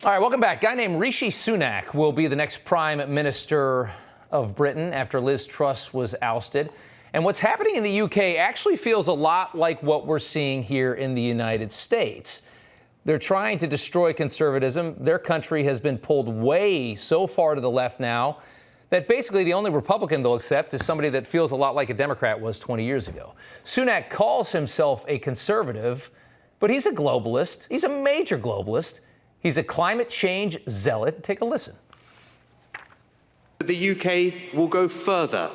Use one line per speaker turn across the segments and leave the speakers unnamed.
All right, welcome back. Guy named Rishi Sunak will be the next Prime Minister of Britain after Liz Truss was ousted. And what's happening in the UK actually feels a lot like what we're seeing here in the United States. They're trying to destroy conservatism. Their country has been pulled way so far to the left now that basically the only Republican they'll accept is somebody that feels a lot like a Democrat was 20 years ago. Sunak calls himself a conservative, but he's a globalist. He's a major globalist. He's a climate change zealot. Take a listen.
The UK will go further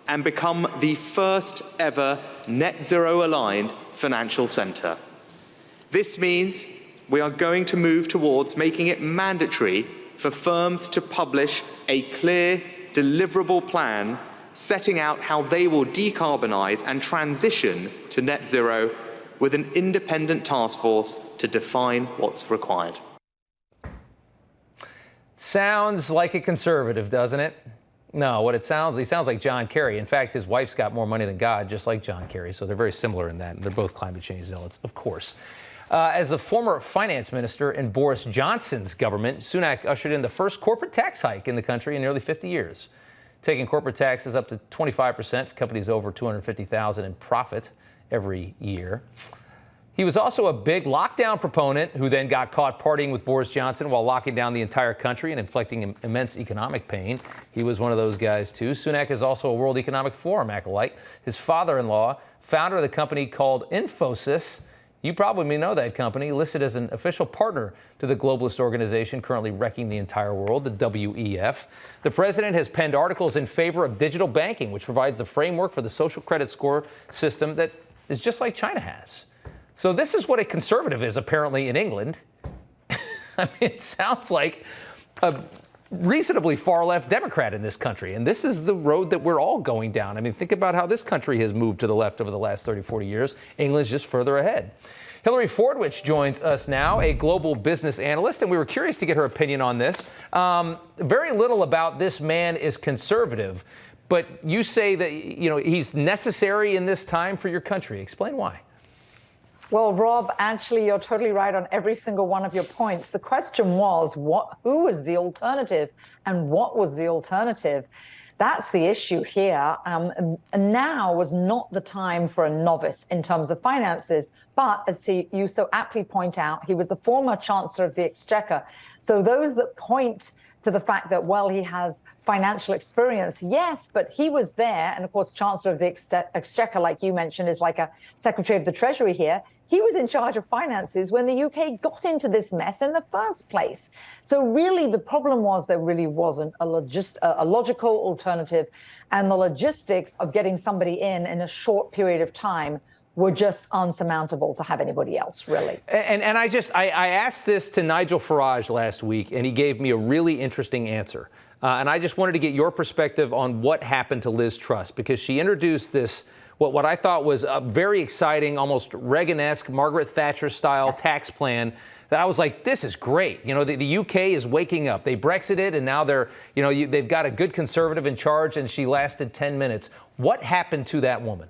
and become the first ever net zero aligned financial centre. This means we are going to move towards making it mandatory for firms to publish a clear, deliverable plan setting out how they will decarbonise and transition to net zero with an independent task force to define what's required.
Sounds like a conservative, doesn't it? No, what it sounds, he sounds like John Kerry. In fact, his wife's got more money than God, just like John Kerry. So they're very similar in that. They're both climate change zealots, of course. As the former finance minister in Boris Johnson's government, Sunak ushered in the first corporate tax hike in the country in nearly 50 years, taking corporate taxes up to 25% for companies over $250,000 in profit every year. He was also a big lockdown proponent who then got caught partying with Boris Johnson while locking down the entire country and inflicting immense economic pain. He was one of those guys, too. Sunak is also a World Economic Forum acolyte. His father-in-law, founder of the company called Infosys, you probably know that company, listed as an official partner to the globalist organization currently wrecking the entire world, the WEF. The president has penned articles in favor of digital banking, which provides the framework for the social credit score system that is just like China has. So this is what a conservative is, apparently, in England. I mean, it sounds like a reasonably far-left Democrat in this country. And this is the road that we're all going down. I mean, think about how this country has moved to the left over the last 30, 40 years. England's just further ahead. Hilary Fordwich joins us now, a global business analyst, and we were curious to get her opinion on this. Very little about this man is conservative, but you say that, you know, he's necessary in this time for your country. Explain why.
Well, Rob, actually, you're totally right on every single one of your points. The question was, who was the alternative and what was the alternative? That's the issue here. And now was not the time for a novice in terms of finances. But as you so aptly point out, he was the former Chancellor of the Exchequer. So those that point to the fact that, well, he has financial experience, yes, but he was there. And of course, Chancellor of the Exchequer, like you mentioned, is like a Secretary of the Treasury here. He was in charge of finances when the UK got into this mess in the first place. So really, the problem was there really wasn't a logical alternative. And the logistics of getting somebody in a short period of time were just unsurmountable to have anybody else, really.
And I asked this to Nigel Farage last week, and he gave me a really interesting answer. And I just wanted to get your perspective on what happened to Liz Truss, because she introduced this, what I thought was a very exciting, almost Reagan-esque, Margaret Thatcher-style tax plan that I was like, this is great. You know, the UK is waking up. They Brexited, and now they've got a good conservative in charge, and she lasted 10 minutes. What happened to that woman?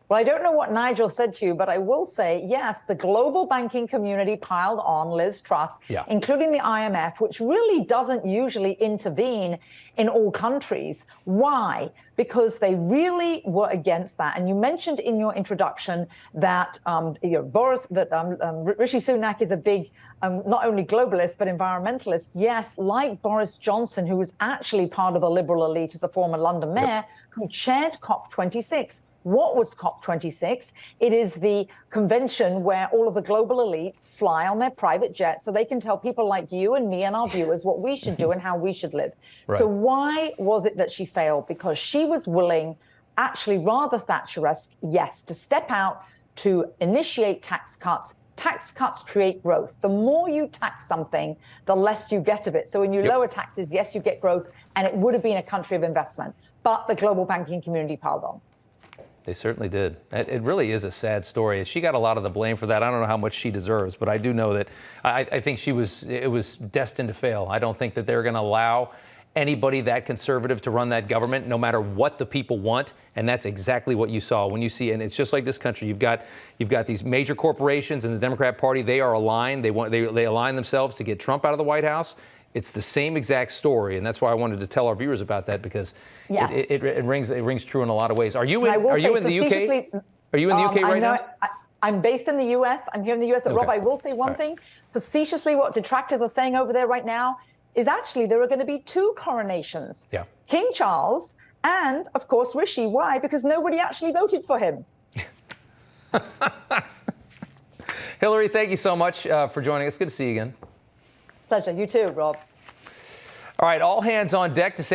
Well, I don't know what Nigel said to you, but I will say, yes, the global banking community piled on Liz Truss, including the IMF, which really doesn't usually intervene in all countries. Why? Because they really were against that. And you mentioned in your introduction that Rishi Sunak is a big, not only globalist, but environmentalist. Yes, like Boris Johnson, who was actually part of the liberal elite as a former London mayor, who chaired COP26. What was COP26? It is the convention where all of the global elites fly on their private jets so they can tell people like you and me and our viewers what we should do and how we should live. Right. So why was it that she failed? Because she was willing, actually rather Thatcheresque, yes, to step out to initiate tax cuts. Tax cuts create growth. The more you tax something, the less you get of it. So when you lower taxes, yes, you get growth, and it would have been a country of investment. But the global banking community piled on.
They certainly did. It really is a sad story. She got a lot of the blame for that. I don't know how much she deserves, but I do know that I think it was destined to fail. I don't think that they're going to allow anybody that conservative to run that government, no matter what the people want. And that's exactly what you saw when you see, and it's just like this country. You've got these major corporations in the Democrat Party. They are aligned. They align themselves to get Trump out of the White House. It's the same exact story, and that's why I wanted to tell our viewers about that, because
Yes.
it rings true in a lot of ways. Are you in the UK? Are you in the UK right now?
I'm based in the US. I'm here in the US. But
Okay.
Rob, I will say one thing. Facetiously, what detractors are saying over there right now is actually there are going to be 2 coronations.
Yeah.
King Charles and, of course, Rishi. Why? Because nobody actually voted for him.
Hilary, thank you so much for joining us. Good to see you again.
Pleasure. You too, Rob.
All right, all hands on deck to say